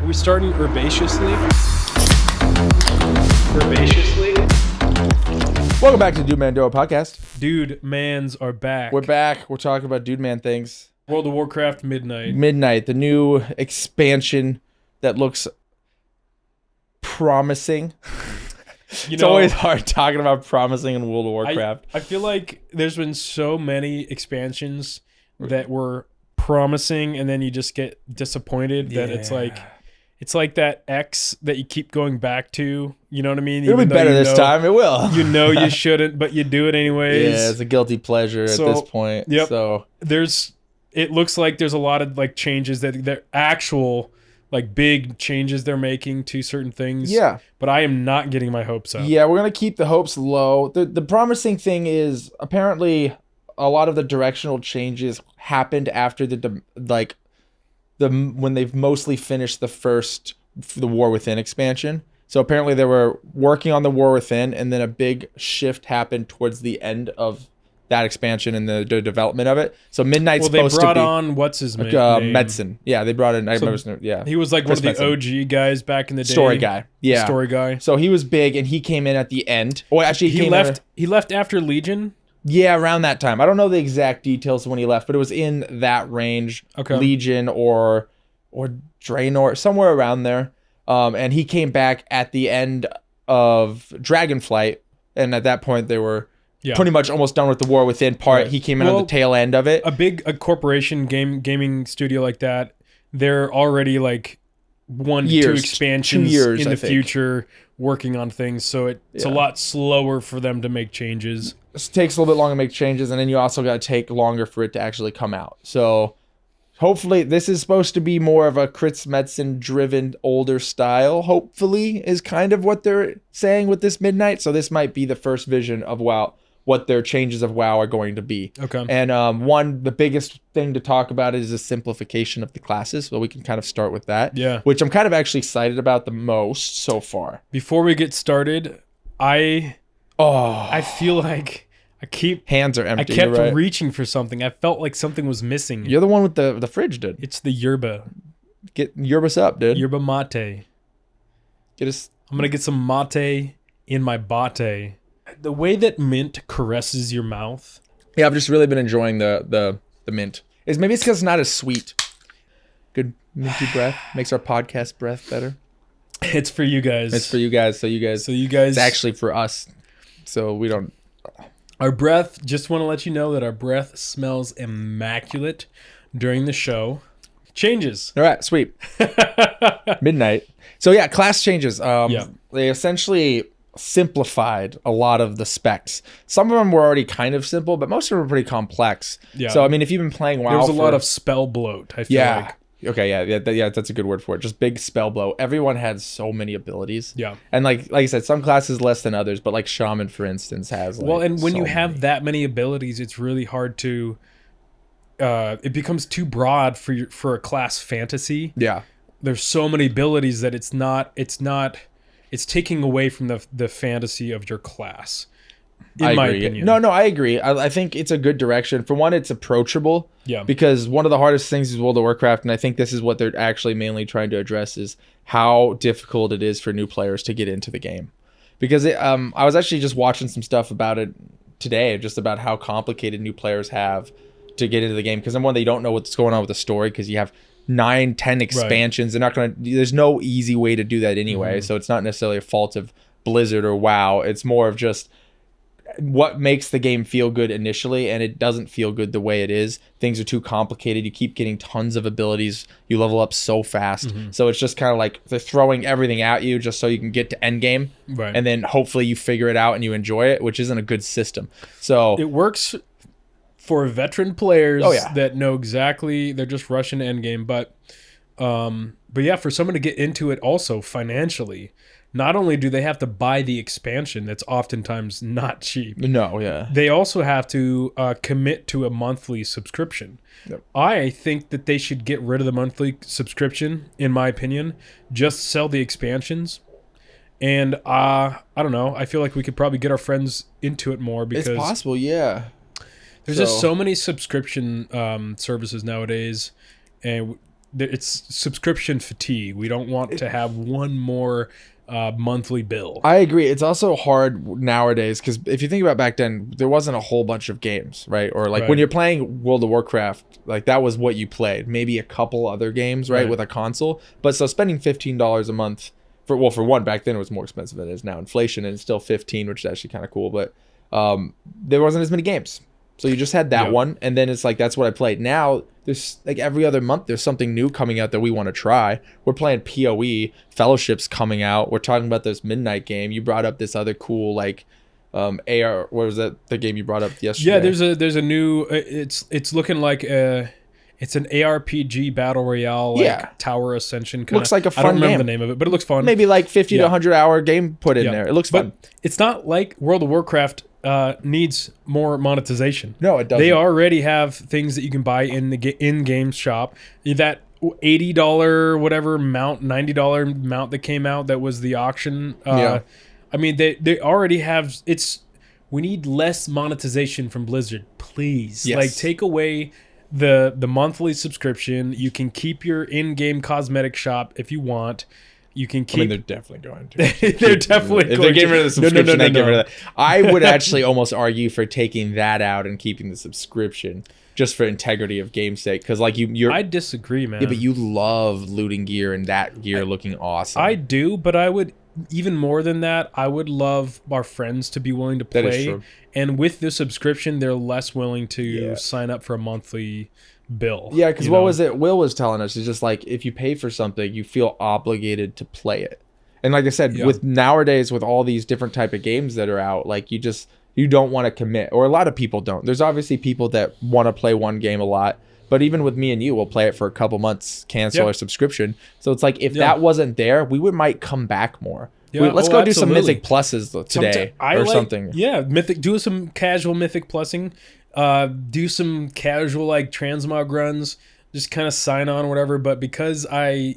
we starting herbaceously? Herbaceously? Welcome back to Dudeman Duo Podcast. Dude, mans are back. We're back. We're talking about Dudeman things. World of Warcraft Midnight. Midnight, the new expansion that looks promising. It's always hard talking about promising in World of Warcraft. I feel like there's been so many expansions that were promising, and then you just get disappointed that it's like that X that you keep going back to. You know what I mean? It'll be better this time. It will. You know you shouldn't, but you do it anyways. Yeah, it's a guilty pleasure at this point. Yep. So it looks like there's a lot of like changes that they're actual like big changes they're making to certain things. Yeah. But I am not getting my hopes up. Yeah, we're gonna keep the hopes low. The promising thing is apparently a lot of the directional changes happened after when they've mostly finished the War Within expansion. So apparently they were working on the War Within, and then a big shift happened towards the end of that expansion and the development of it. So Midnight's supposed to be... Well, they brought on, what's his name? Medicine. Yeah, they brought in... He was like Chris one of the Metzen. OG guys back in the day. Story guy. Yeah. Story guy. So he was big, and he came in at the end. Well, actually, he left after Legion? Yeah, around that time. I don't know the exact details of when he left, but it was in that range. Okay. Legion or Draenor, somewhere around there. And he came back at the end of Dragonflight, and at that point they were pretty much almost done with the War Within part. Right. He came in on the tail end of it. A corporation gaming studio like that, they're already like 1 to 2 expansions 2 years, in the future working on things, so it's a lot slower for them to make changes. It takes a little bit longer to make changes, and then you also got to take longer for it to actually come out. So hopefully this is supposed to be more of a Chris Metzen driven older style, hopefully, is kind of what they're saying with this Midnight. So this might be the first vision of WoW, what their changes of WoW are going to be. Okay. And the biggest thing to talk about is the simplification of the classes. So we can kind of start with that. Yeah. Which I'm kind of actually excited about the most so far. Before we get started, I feel like hands are empty. I kept reaching for something. I felt like something was missing. You're the one with the fridge, dude. It's the yerba. Get yerbas up, dude. Yerba mate. I'm gonna get some mate in my bate. The way that mint caresses your mouth. Yeah, I've just really been enjoying the mint. Maybe it's because it's not as sweet. Good minty breath makes our podcast breath better. It's for you guys. It's for you guys. So you guys. It's actually for us. So we don't. Our breath, just want to let you know that our breath smells immaculate during the show. Changes. All right, sweet. Midnight. So yeah, class changes. They essentially simplified a lot of the specs. Some of them were already kind of simple, but most of them were pretty complex. Yeah. So I mean, if you've been playing WoW, there was a lot of spell bloat, I feel like. Okay, yeah, that's a good word for it. Just big spell blow. Everyone had so many abilities. Yeah. And like I said, some classes less than others, but like Shaman, for instance, has and when you have that many abilities, it's really hard to it becomes too broad for a class fantasy. Yeah. There's so many abilities that it's taking away from the fantasy of your class. In my opinion. No, I agree. I think it's a good direction. For one, it's approachable. Yeah. Because one of the hardest things is World of Warcraft, and I think this is what they're actually mainly trying to address, is how difficult it is for new players to get into the game. Because I was actually just watching some stuff about it today, just about how complicated new players have to get into the game. Because number one, they don't know what's going on with the story, because you have 9-10 expansions. Right. There's no easy way to do that anyway. Mm-hmm. So it's not necessarily a fault of Blizzard or WoW. It's more of just what makes the game feel good initially, and it doesn't feel good the way it is. Things are too complicated. You keep getting tons of abilities. You level up so fast. Mm-hmm. So it's just kind of like they're throwing everything at you just so you can get to endgame. Right. And then hopefully you figure it out and you enjoy it, which isn't a good system. So it works for veteran players that know exactly, they're just rushing to endgame. But yeah, for someone to get into it also financially, not only do they have to buy the expansion that's oftentimes not cheap. No, yeah. They also have to commit to a monthly subscription. Yep. I think that they should get rid of the monthly subscription, in my opinion. Just sell the expansions. And I don't know. I feel like we could probably get our friends into it more because it's possible, yeah. There's just so many subscription services nowadays, and it's subscription fatigue. We don't want to have one more monthly bill. I agree. It's also hard nowadays because if you think about back then, there wasn't a whole bunch of games, right? Or like when you're playing World of Warcraft, like that was what you played. Maybe a couple other games, right, with a console. But so spending $15 a month for one, back then it was more expensive than it is now. Inflation, and it's still 15, which is actually kind of cool. But there wasn't as many games. So you just had that one, and then it's like that's what I played. Now there's like every other month there's something new coming out that we want to try. We're playing PoE, Fellowship's coming out. We're talking about this Midnight game. You brought up this other cool like AR. What was that? The game you brought up yesterday? Yeah, there's a new. It's looking like it's an ARPG battle royale, like Tower Ascension. Looks like a fun I don't remember game. the name of it, but it looks fun. Maybe like 50 to 100 hour game put in there. It looks fun. But it's not like World of Warcraft needs more monetization. No, it doesn't. They already have things that you can buy in the in-game shop. That $80 whatever mount, $90 mount that came out that was the auction. I mean, they already have. We need less monetization from Blizzard, please. Yes. Like, take away the monthly subscription. You can keep your in-game cosmetic shop if you want. You can keep. I mean, they're definitely going to. They're definitely going to. If they're getting rid of the subscription, they get rid of that. I would actually almost argue for taking that out and keeping the subscription just for integrity of game's sake. Because like you're. I disagree, man. Yeah, but you love looting gear and that gear looking awesome. I do, but I would even more than that. I would love our friends to be willing to play. That is true. And with the subscription, they're less willing to sign up for a monthly bill. Yeah, because what was it? Will was telling us, it's just like if you pay for something, you feel obligated to play it. And like I said, with nowadays with all these different type of games that are out, like you don't want to commit, or a lot of people don't. There's obviously people that want to play one game a lot, but even with me and you, we'll play it for a couple months, cancel our subscription. So it's like if that wasn't there, we might come back more. Yeah, let's go do some Mythic Pluses today something. Yeah, Mythic. Do some casual Mythic Plussing. Do some casual like transmog runs. Just kind of sign on or whatever. But because I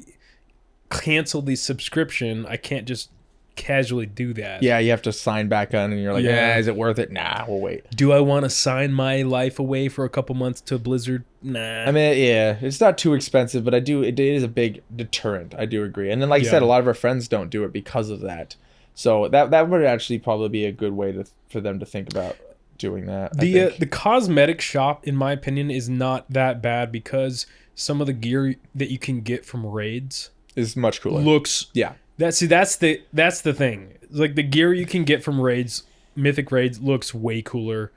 canceled the subscription, I can't just casually do that. Yeah, you have to sign back on, and you're like, is it worth it? Nah, we'll wait. Do I want to sign my life away for a couple months to Blizzard? Nah. I mean, it's not too expensive, but it is a big deterrent. I do agree. And then, like I said, a lot of our friends don't do it because of that. So that would actually probably be a good way for them to think about doing that. The cosmetic shop, in my opinion, is not that bad because some of the gear that you can get from raids is much cooler. Looks that's the thing. Like the gear you can get from raids, mythic raids, looks way cooler,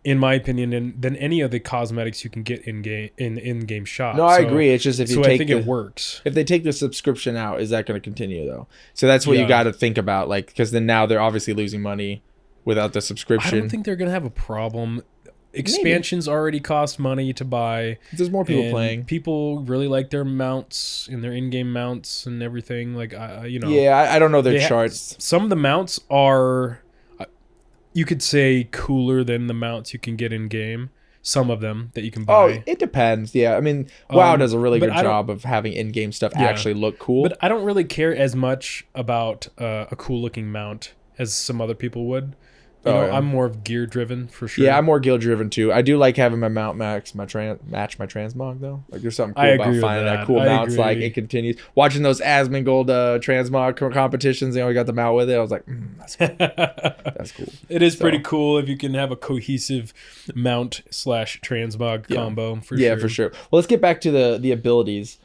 in my opinion, than any of the cosmetics you can get in game shop. No, I agree. It's just I think it works. If they take the subscription out, is that going to continue though? So that's what you got to think about, like, because then now they're obviously losing money without the subscription. I don't think they're going to have a problem. Expansions already cost money to buy. There's more people playing. People really like their mounts and their in-game mounts and everything. Like, Yeah, I don't know their charts. Some of the mounts are, you could say, cooler than the mounts you can get in-game. Some of them that you can buy. Oh, it depends. Yeah, I mean, WoW does a really good job of having in-game stuff actually look cool. But I don't really care as much about a cool-looking mount as some other people would. I'm more of gear driven for sure. Yeah, I'm more gear driven too. I do like having my mount match my transmog though. Like there's something cool about finding that cool mounts. Like it continues. Watching those Asmongold transmog competitions, we got the mount with it. I was like, that's cool. That's cool. It is pretty cool if you can have a cohesive mount / transmog combo for sure. Yeah, for sure. Well, let's get back to the abilities.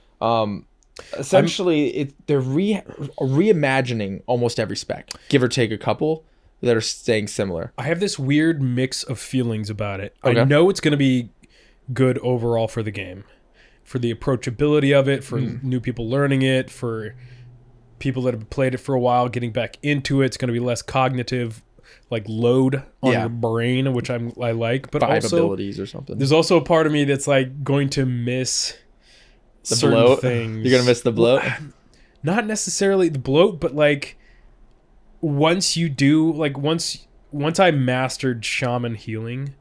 Essentially, they're reimagining almost every spec, give or take a couple that are staying similar. I have this weird mix of feelings about it. Okay. I know it's going to be good overall for the game, for the approachability of it, for new people learning it, for people that have played it for a while getting back into it. It's going to be less cognitive like load on your brain, which I like. But 5 also abilities or something. There's also a part of me that's like going to miss the certain bloat. Things. You're gonna miss the bloat. Not necessarily the bloat, but like. Once you do, like once I mastered shaman healing,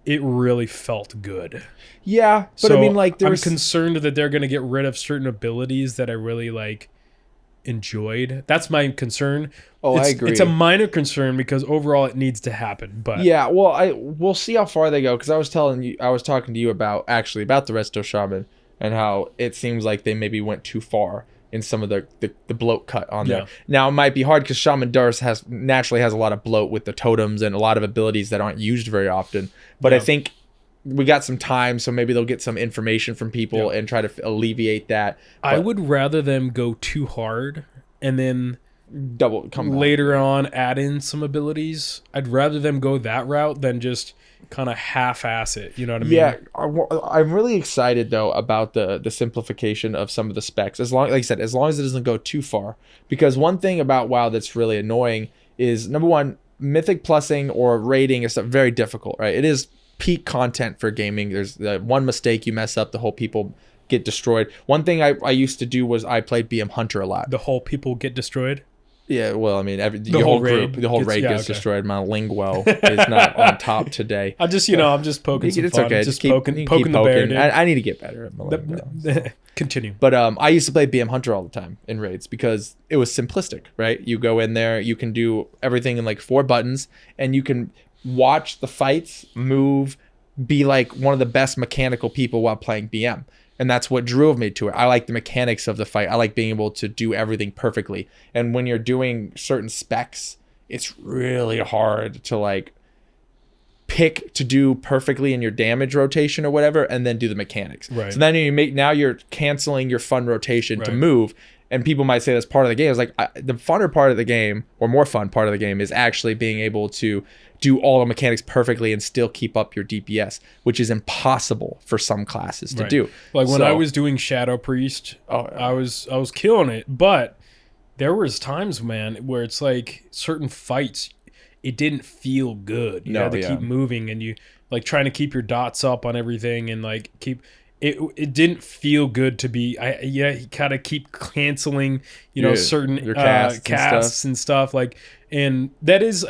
it really felt good. Yeah, but so I mean, like, I'm concerned that they're going to get rid of certain abilities that I really like enjoyed. That's my concern. I agree. It's a minor concern because overall it needs to happen. But yeah, well, we'll see how far they go because I was talking to you about the Resto Shaman. and how it seems like they maybe went too far in some of the bloat cut on Yeah. there. Now it might be hard because Shaman Durst naturally has a lot of bloat with the totems and a lot of abilities that aren't used very often. But I think we got some time, so maybe they'll get some information from people and try to alleviate that. I would rather them go too hard and then double come later on add in some abilities. I'd rather them go that route than just kind of half-ass it. You know what I mean? Yeah, I'm really excited though about the simplification of some of the specs. Like I said, as long as it doesn't go too far. Because one thing about WoW that's really annoying is, number one, mythic plussing or raiding is very difficult, right? It is peak content for gaming. There's one mistake you mess up, the whole people get destroyed. One thing I used to do was I played BM Hunter a lot. The whole people get destroyed? Yeah, well, I mean, the whole group, the whole raid gets destroyed. My linguo is not on top today. I'm just poking some fun. Okay. Just poking the bear, dude. I need to get better at my lingo. Continue. But I used to play BM Hunter all the time in raids because it was simplistic, right? You go in there, you can do everything in like 4 buttons, and you can watch the fights, move, be like one of the best mechanical people while playing BM. And that's what drove me to it. I like the mechanics of the fight. I like being able to do everything perfectly. And when you're doing certain specs, it's really hard to like pick to do perfectly in your damage rotation or whatever, and then do the mechanics. Right. So then you're canceling your fun rotation to move. And people might say that's part of the game. It's like the funner part of the game, or more fun part of the game, is actually being able to do all the mechanics perfectly and still keep up your DPS, which is impossible for some classes to do. Like when I was doing Shadow Priest, I was killing it, but there was times, man, where it's like certain fights, it didn't feel good. You had to keep moving, and you like trying to keep your dots up on everything, and like keep. It didn't feel good to be. You gotta keep canceling, certain casts and stuff like. And that is,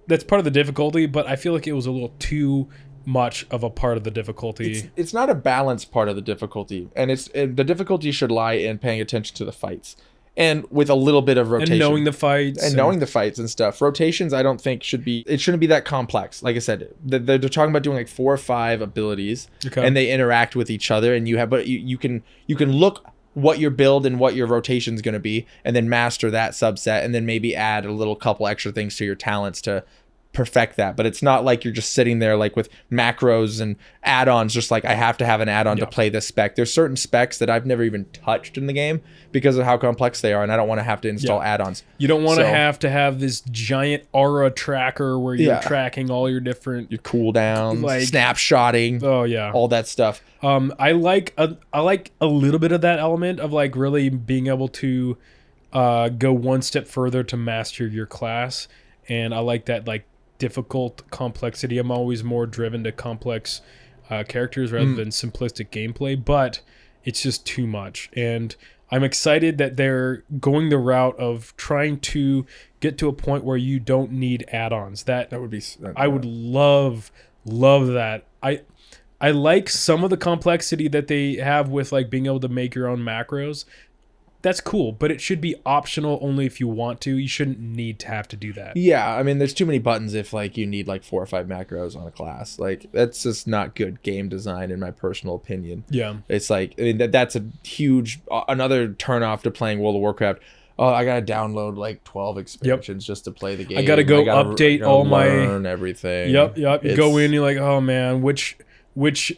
that's part of the difficulty, but I feel like it was a little too much of a part of the difficulty. It's not a balanced part of the difficulty, and the difficulty should lie in paying attention to the fights, and with a little bit of rotation, and knowing the fights and stuff. Rotations, I don't think shouldn't be that complex. Like I said, they're talking about doing like 4 or 5 abilities, and they interact with each other, and you can look what your build and what your rotation is going to be, and then master that subset, and then maybe add a little couple extra things to your talents to perfect that. But it's not like you're just sitting there like with macros and add-ons, just like I have to have an add-on to play this spec. There's certain specs that I've never even touched in the game because of how complex they are, and I don't want to have to install add-ons. You don't want to have this giant aura tracker where you're tracking all your different cooldowns, like snapshotting, all that stuff. I like a little bit of that element of like really being able to go one step further to master your class, and I like that like difficult complexity. I'm always more driven to complex characters rather than simplistic gameplay, but it's just too much. And I'm excited that they're going the route of trying to get to a point where you don't need add-ons. That would be. I would love that. I like some of the complexity that they have with like being able to make your own macros. That's cool, but it should be optional only if you want to. You shouldn't need to have to do that. Yeah, I mean, there's too many buttons if like you need like 4 or 5 macros on a class. Like that's just not good game design, in my personal opinion. Yeah, it's like, I mean, that's a huge another turnoff to playing World of Warcraft. Oh, I gotta download like 12 expansions just to play the game. I gotta update all my everything. Yep. You go in, you're like, oh man, which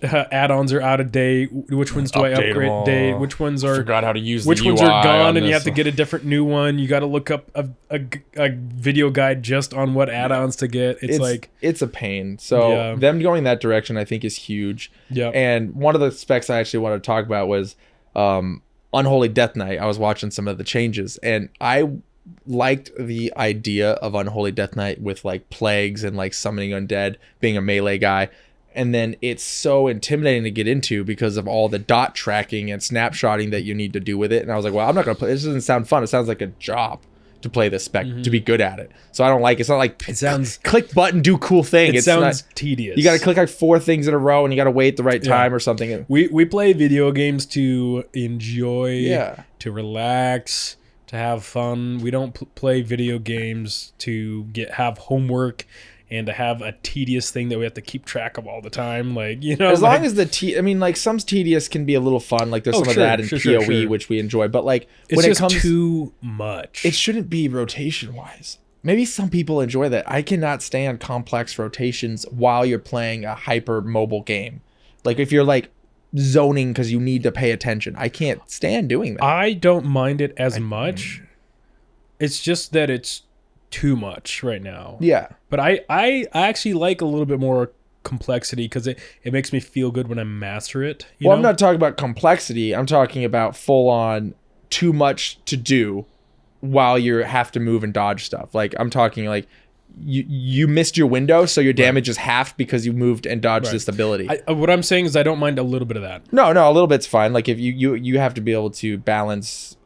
add-ons are out of date? Which ones do I upgrade date? Which ones are forgot how to use? Which the ones UI are gone, and you have one. to get a different new one. You got to look up a video guide just on what add-ons to get. It's a pain. So them going that direction, I think, is huge. Yeah. And one of the specs I actually wanted to talk about was Unholy Death Knight. I was watching some of the changes, and I liked the idea of Unholy Death Knight with like plagues and like summoning undead, being a melee guy. And then it's so intimidating to get into because of all the dot tracking and snapshotting that you need to do with it. And I was like, well, I'm not going to play. This doesn't sound fun. It sounds like a job to play this spec, to be good at it. So I don't like it. It's not like it sounds click button, do cool thing. It sounds tedious. You got to click like 4 things in a row and you got to wait at the right time or something. We play video games to enjoy, to relax, to have fun. We don't play video games to have homework and to have a tedious thing that we have to keep track of all the time. Like, you know, as long as I mean, like some tedious can be a little fun. Like there's some of that in PoE, which we enjoy. But like when it comes too much, it shouldn't be rotation wise. Maybe some people enjoy that. I cannot stand complex rotations while you're playing a hyper mobile game. Like if you're like zoning because you need to pay attention, I can't stand doing that. I don't mind it as much. It's just that it's too much right now. Yeah. But I actually like a little bit more complexity because it makes me feel good when I master it. You know? I'm not talking about complexity. I'm talking about full on too much to do while you have to move and dodge stuff. Like I'm talking like you missed your window, so your damage is half because you moved and dodged this ability. What I'm saying is I don't mind a little bit of that. No, a little bit's fine. Like if you have to be able to balance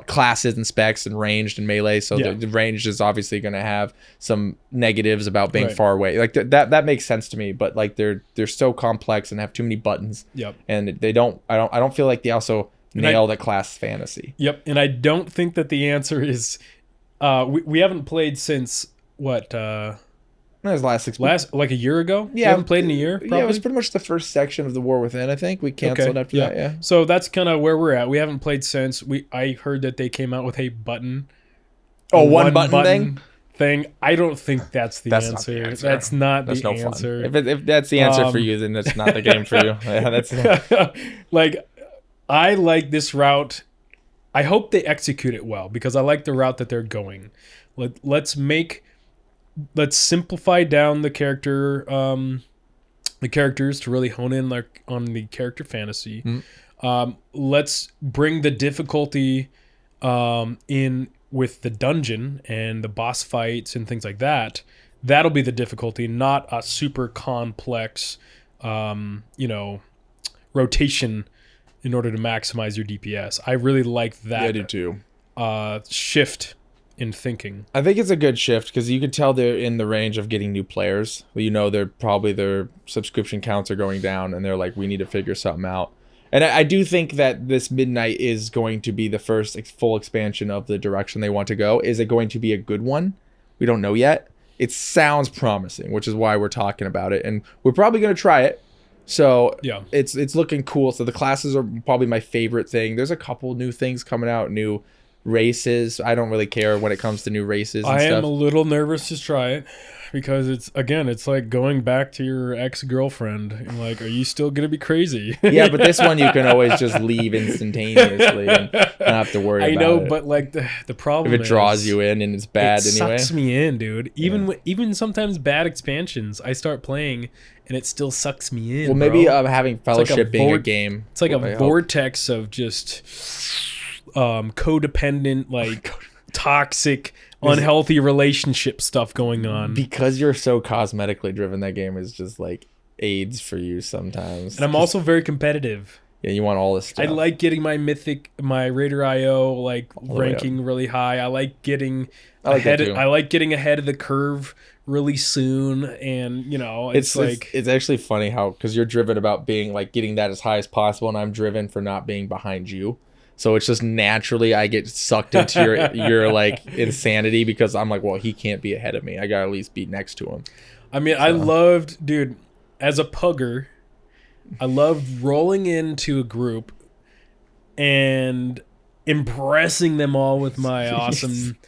classes and specs and ranged and melee, so the ranged is obviously going to have some negatives about being far away. Like that makes sense to me, but like they're so complex and have too many buttons. Yep. And they don't. I don't feel like they also nail the class fantasy. Yep. And I don't think that the answer is we haven't played since what that was last 6 months. Like a year ago. Yeah, we haven't played in a year. Probably? Yeah, it was pretty much the first section of the War Within. I think we canceled after that. Yeah. So that's kind of where we're at. We haven't played since. I heard that they came out with a button. Oh, one button thing. I don't think that's the answer. Not the answer. That's not that's the no answer. Fun. If that's the answer for you, then that's not the game for you. Yeah, that's like I like this route. I hope they execute it well because I like the route that they're going. Let's simplify down the characters to really hone in like on the character fantasy. Let's bring the difficulty in with the dungeon and the boss fights and things like that. That'll be the difficulty, not a super complex, rotation in order to maximize your DPS. I really like that. Yeah, I do too. Shift in thinking. I think it's a good shift because you can tell they're in the range of getting new players. You know, their subscription counts are going down, and they're like, we need to figure something out. And I do think that this Midnight is going to be the first full expansion of the direction they want to go. Is it going to be a good one? We don't know yet. It sounds promising, which is why we're talking about it, and we're probably going to try it. So yeah, it's looking cool. So the classes are probably my favorite thing. There's a couple new things coming out, new races. I don't really care when it comes to new races and I stuff. am a little nervous to try it because it's like going back to your ex-girlfriend and like, are you still gonna be crazy? Yeah, but this one you can always just leave instantaneously and not have to worry about it. I know, but like the problem if it draws you in and it's bad anyway. It sucks me in, dude. Even sometimes bad expansions, I start playing and it still sucks me in. Well, maybe having Fellowship being a game. It's like a vortex of just codependent, like toxic, unhealthy relationship stuff going on. Because you're so cosmetically driven, that game is just like AIDS for you sometimes. And I'm also very competitive. Yeah, you want all this stuff. I like getting my Raider IO like ranking really high. I like getting ahead of the curve really soon, and it's actually funny how, because you're driven about being like getting that as high as possible, and I'm driven for not being behind you. So it's just naturally I get sucked into your like insanity because I'm like, well, he can't be ahead of me. I gotta at least be next to him. I mean, I loved, dude, as a pugger, I loved rolling into a group and impressing them all with my awesome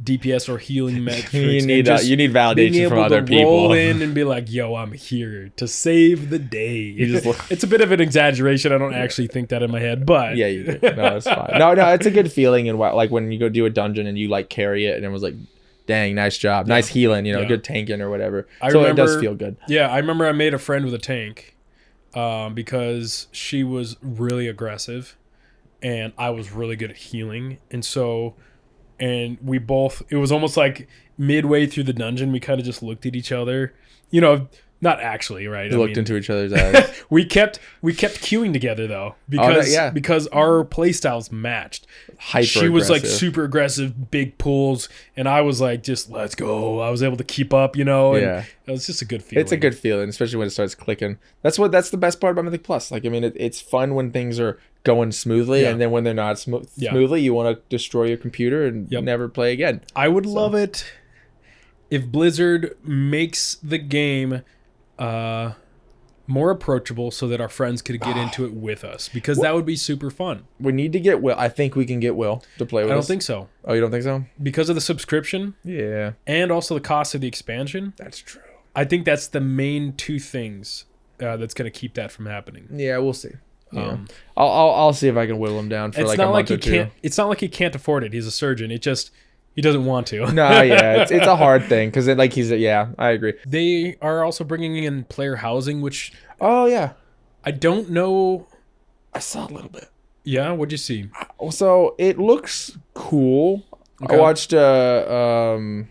DPS or healing metrics. you need validation from other people. Roll in and be like, "Yo, I'm here to save the day." It's a bit of an exaggeration. I don't actually think that in my head, but yeah, you do. No, it's fine. No, it's a good feeling. And like when you go do a dungeon and you like carry it, and it was like, "Dang, nice job, nice healing," good tanking or whatever. It does feel good. Yeah, I remember I made a friend with a tank because she was really aggressive, and I was really good at healing, and we both, it was almost like midway through the dungeon, we kind of just looked at each other, not actually, right? We looked into each other's eyes. we kept queuing together though, because our play styles matched. She was like super aggressive, big pulls, and I was like, just let's go. I was able to keep up, and it was just a good feeling. It's a good feeling, especially when it starts clicking. That's the best part about Mythic Plus. Like, I mean, it's fun when things are going smoothly, and then when they're not smoothly, you want to destroy your computer and never play again. I would love it if Blizzard makes the game more approachable so that our friends could get into it with us, because that would be super fun. We need to get Will. I think we can get Will to play with us. I don't think so. Oh, you don't think so? Because of the subscription? Yeah. And also the cost of the expansion? That's true. I think that's the main two things that's going to keep that from happening. Yeah, we'll see. Yeah. I'll see if I can whittle him down for like a month or two. It's not like he can't afford it. He's a surgeon. It just... He doesn't want to. No, yeah, it's a hard thing because I agree. They are also bringing in player housing, which yeah, I don't know. I saw a little bit. Yeah, what'd you see? So it looks cool. Okay. I watched a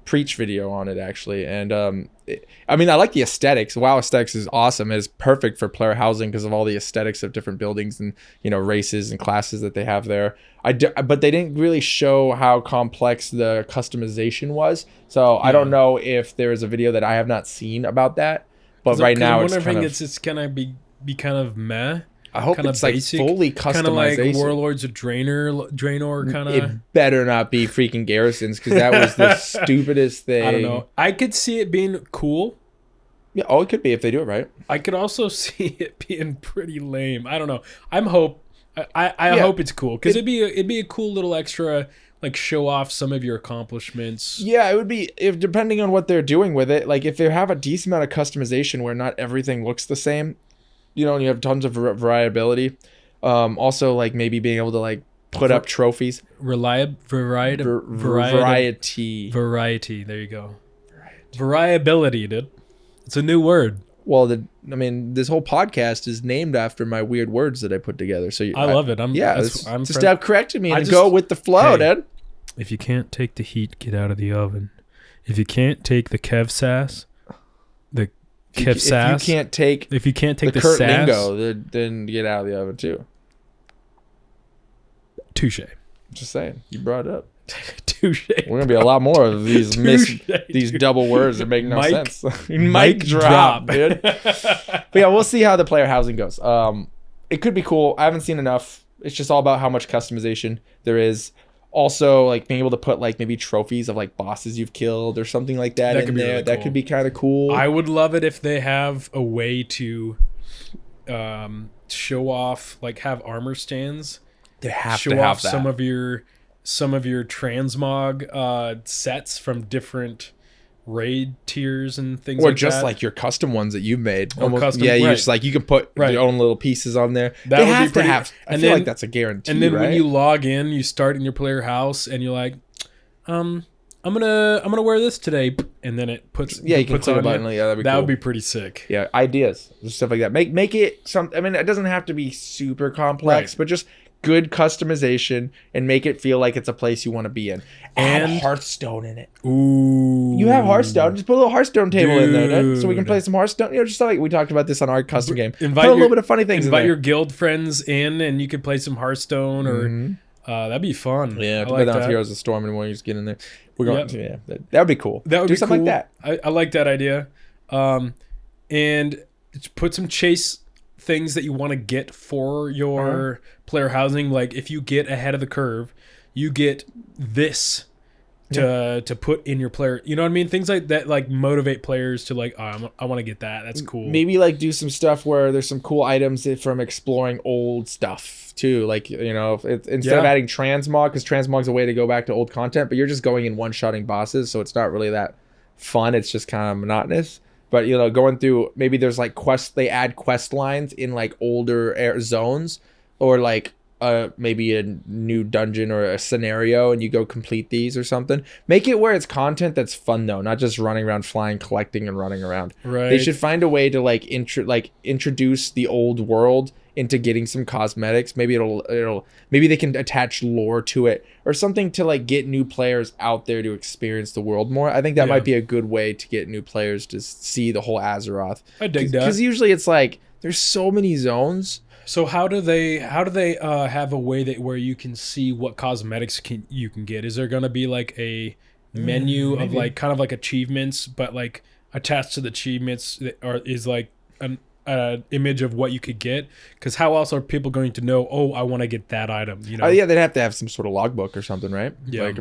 Preach video on it actually, and I like the aesthetics. WoW aesthetics is awesome. It's perfect for player housing because of all the aesthetics of different buildings and races and classes that they have there. But they didn't really show how complex the customization was. So I don't know if there is a video that I have not seen about that. But right now it's gonna be kind of meh. I hope it's like fully customization. Kind of like Warlords of Draenor kind of. It better not be freaking Garrisons because that was the stupidest thing. I don't know. I could see it being cool. Yeah, it could be if they do it right. I could also see it being pretty lame. I don't know. I hope it's cool because it'd be a cool little extra, like show off some of your accomplishments. Yeah, it would be depending on what they're doing with it. Like if they have a decent amount of customization where not everything looks the same, and you have tons of variability. Also, like maybe being able to like put up trophies. Variety. There you go. Variability, dude. It's a new word. Well, this whole podcast is named after my weird words that I put together. So I love it. I'm stop correcting me and go with the flow, dude. If you can't take the heat, get out of the oven. If you can't take the Kev sass, if you can't take the Kurt sass, lingo, then get out of the oven too. Touche. Just saying, you brought it up. Touche. We're gonna be a lot more of these these double words that make no sense. Mic drop, dude. But yeah, we'll see how the player housing goes. It could be cool. I haven't seen enough. It's just all about how much customization there is. Also, like being able to put like maybe trophies of like bosses you've killed or something like that in there. Really that could be kind of cool. I would love it if they have a way to show off, like have armor stands. They have show to have off that. some of your transmog sets from different raid tiers and things like that. Or just like your custom ones that you've made. You're just like you can put your own little pieces on there. That would be pretty, I feel like that's a guarantee. And then when you log in, you start in your player house and you're like, I'm gonna wear this today, and then it puts you can click a button. Yeah, that would be pretty sick. Yeah, ideas, stuff like that. Make it some. I mean, it doesn't have to be super complex, but just good customization and make it feel like it's a place you want to be in. And add Hearthstone in it. Ooh, you have Hearthstone. Just put a little Hearthstone table in there, so we can play some Hearthstone. Just like we talked about this on our custom game. Put a little bit of funny things. Invite your guild friends in, and you could play some Hearthstone or. That'd be fun. Yeah, play down Heroes of the Storm anymore. You just get in there. We're going to, that would be cool. That would do be something cool. like that. I like that idea. And put some chase things that you want to get for your player housing. Like if you get ahead of the curve, you get this to put in your player. You know what I mean? Things like that, like motivate players to like, I want to get that. That's cool. Maybe like do some stuff where there's some cool items from exploring old stuff too. Like, instead of adding transmog, because transmog's a way to go back to old content, but you're just going in one-shotting bosses, so it's not really that fun. It's just kind of monotonous. But, going through, maybe there's like they add quest lines in like older zones, or like maybe a new dungeon or a scenario, and you go complete these or something. Make it where it's content that's fun though, not just running around flying, collecting, and running around. Right. They should find a way to like introduce the old world into getting some cosmetics. Maybe maybe they can attach lore to it or something to like get new players out there to experience the world more. I think that might be a good way to get new players to see the whole Azeroth. I dig that. Because usually it's like there's so many zones. So how do they have a way where you can see what cosmetics you can get? Is there going to be like a menu of like kind of like achievements, but like attached to the achievements is like image of what you could get, because how else are people going to know, oh, I want to get that item, you know? Yeah, they'd have to have some sort of logbook or something, right? Yeah. Like,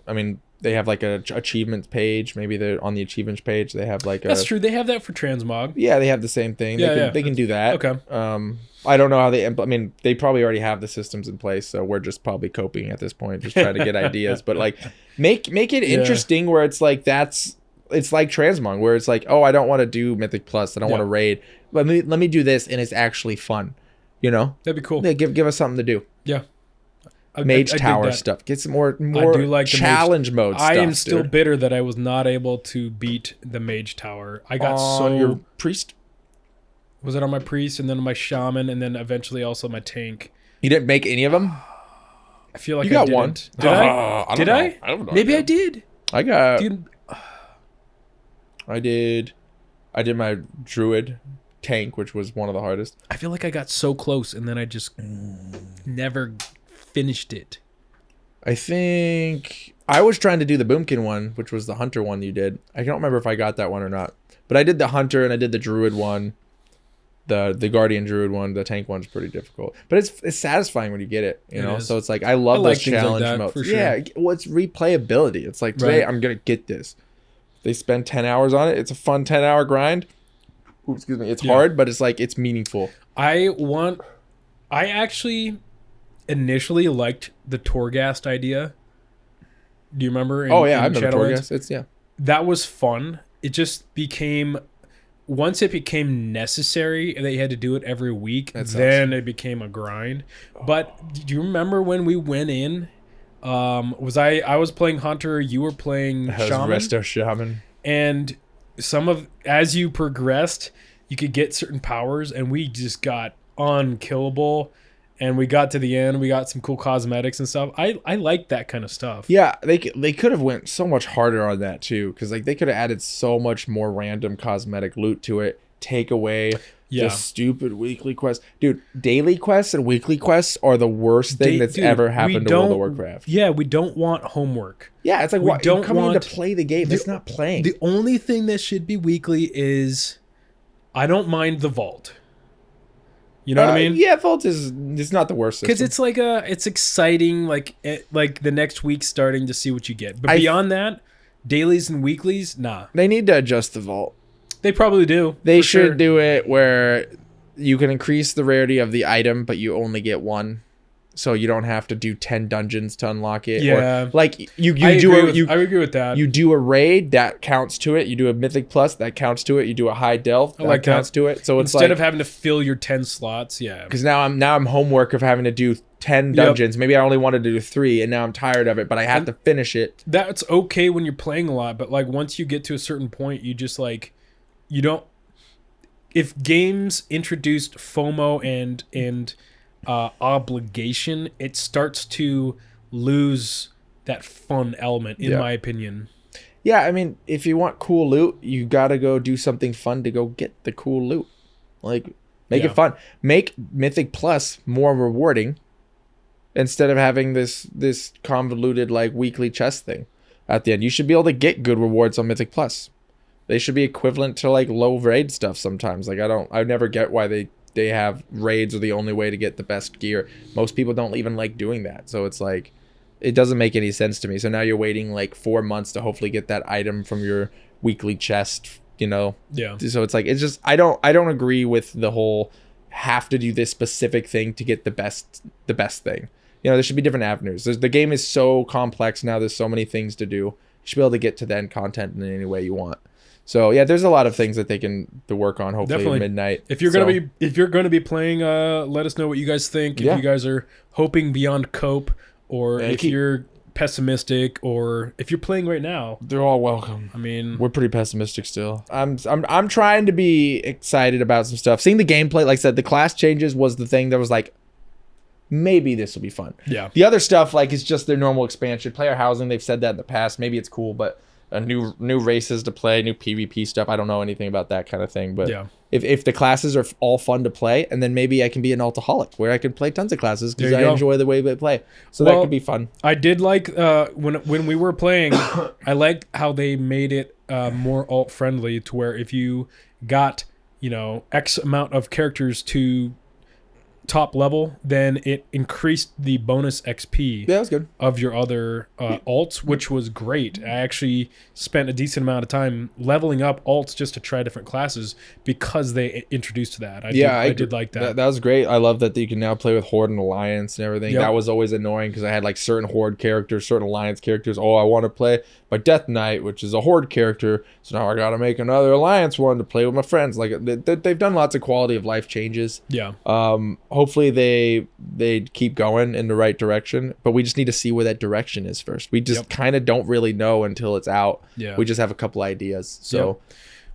I mean they have like a achievements page. Maybe they're on the achievements page they have like That's true, they have that for transmog. Yeah, they have the same thing. They can do that. Okay. I don't know how I mean, they probably already have the systems in place, so we're just probably coping at this point, just trying to get ideas. But like, make it interesting where it's like it's like transmog, where it's like, oh, I don't want to do Mythic Plus, I don't want to raid. Let me do this, and it's actually fun. You know, that'd be cool. Yeah, give us something to do. Yeah. Mage Tower stuff. Get some more I do like challenge mode stuff. I am still bitter that I was not able to beat the Mage Tower. I got on your priest. Was it on my priest, and then my shaman, and then eventually also my tank? You didn't make any of them? I feel like you got didn't. one. Did I? Did I? I don't know. Maybe I did. I got. Dude. I did my druid tank, which was one of the hardest. I feel like I got so close, and then I just never finished it. I think I was trying to do the Boomkin one, which was the hunter one you did. I don't remember if I got that one or not, but I did the hunter and I did the druid one, the guardian druid one. The tank one's pretty difficult, but it's satisfying when you get it, you know. So it's like I love those challenge modes. For sure. Yeah, well, it's replayability. It's like today I'm gonna get this. They spend 10 hours on it. It's a fun 10-hour grind. Ooh, excuse me. It's hard, but it's like it's meaningful. I actually initially liked the Torghast idea. Do you remember? I remember Torghast. That was fun. It just became, once it became necessary and they had to do it every week, then it became a grind. But do you remember when we went in? I was playing Hunter, you were playing Shaman. Resto Shaman. And as you progressed, you could get certain powers, and we just got unkillable. And we got to the end. We got some cool cosmetics and stuff. I like that kind of stuff. Yeah, they could have went so much harder on that too, because like they could have added so much more random cosmetic loot to it. Take away the stupid weekly quests, dude. Daily quests and weekly quests are the worst thing that's ever happened to World of Warcraft. Yeah, we don't want homework. Yeah, it's like what you're coming in to play the game. It's not playing. The only thing that should be weekly is, I don't mind the vault. You know what I mean? Yeah, Vault it's not the worst system. Because it's like it's exciting, like the next week starting to see what you get. But beyond that, dailies and weeklies, nah. They need to adjust the Vault. They probably do. They should do it where you can increase the rarity of the item, but you only get one. So you don't have to do 10 dungeons to unlock it. Yeah. Or like I agree with that. You do a raid, that counts to it. You do a Mythic Plus, that counts to it. You do a high Delve, that counts to it. So it's instead of having to fill your 10 slots, Because now I'm homework of having to do 10 dungeons. Yep. Maybe I only wanted to do 3, and now I'm tired of it, but I have to finish it. That's okay when you're playing a lot, but like once you get to a certain point, you just like you don't. If games introduced FOMO and obligation, it starts to lose that fun element, in my opinion. Yeah, I mean, if you want cool loot, you gotta go do something fun to go get the cool loot. Like, make it fun. Make Mythic Plus more rewarding instead of having this convoluted like weekly chest thing at the end. You should be able to get good rewards on Mythic Plus. They should be equivalent to like low raid stuff sometimes. Like I never get why they have raids are the only way to get the best gear. Most people don't even like doing that. So it's like, it doesn't make any sense to me. So now you're waiting like 4 months to hopefully get that item from your weekly chest, you know? Yeah. So it's like, it's just, I don't agree with the whole have to do this specific thing to get the best thing. You know, there should be different avenues. The game is so complex now. There's so many things to do. You should be able to get to the end content in any way you want. So yeah, there's a lot of things that they can work on. Hopefully at midnight. If you're gonna be playing, let us know what you guys think. If you guys are hoping beyond cope, or if you're pessimistic, or if you're playing right now, they're all welcome. I mean, we're pretty pessimistic still. I'm trying to be excited about some stuff. Seeing the gameplay, like I said, the class changes was the thing that was like, maybe this will be fun. Yeah. The other stuff like is just their normal expansion, player housing. They've said that in the past. Maybe it's cool, but. New races to play, new PvP stuff. I don't know anything about that kind of thing, but if the classes are all fun to play, and then maybe I can be an altaholic where I can play tons of classes because I enjoy the way they play. So that could be fun. I did like when we were playing. I liked how they made it more alt friendly to where if you got X amount of characters to top level, then it increased the bonus XP Yeah, that was good. of your other alts, which was great. I actually spent a decent amount of time leveling up alts just to try different classes because they introduced that. I did like that. That was great. I love that you can now play with Horde and Alliance and everything. Yep. That was always annoying because I had like certain Horde characters, certain Alliance characters. Oh, I want to play my Death Knight, which is a Horde character. So now I got to make another Alliance one to play with my friends. Like they've done lots of quality of life changes. Yeah. Hopefully they keep going in the right direction, but we just need to see where that direction is first. We just kind of don't really know until it's out. Yeah. We just have a couple ideas, so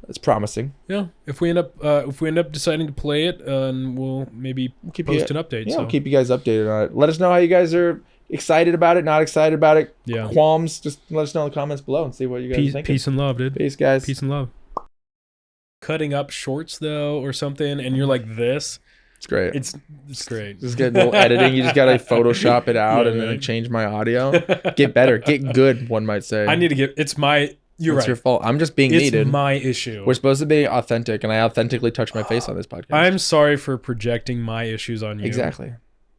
it's promising. Yeah. If we end up deciding to play it, we'll maybe post an update. Yeah, we'll keep you guys updated on it. Let us know how you guys are excited about it, not excited about it. Yeah. Qualms. Just let us know in the comments below and see what you guys are thinking. Peace and love, dude. Peace, guys. Peace and love. Cutting up shorts though, or something, and you're like this. It's great. It's great. Just get a little editing. You just gotta Photoshop it out and then change my audio. Get better. Get good. One might say. I need to get. It's my. You're It's right. your fault. I'm just being me, dude. It's my issue. We're supposed to be authentic, and I authentically touch my face on this podcast. I'm sorry for projecting my issues on you. Exactly.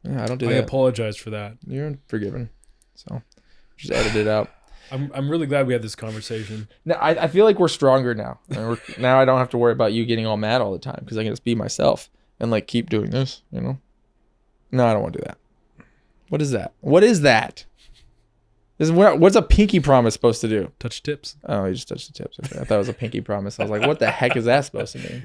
Yeah, I don't do I that. apologize for that. You're forgiven. So just edit it out. I'm really glad we had this conversation. Now, I feel like we're stronger now. And now I don't have to worry about you getting all mad all the time because I can just be myself and like keep doing this, No, I don't want to do that. What is that? What is that? What's a pinky promise supposed to do? Touch tips. Oh, you just touched the tips. Okay. I thought it was a pinky promise. I was like, what the heck is that supposed to mean?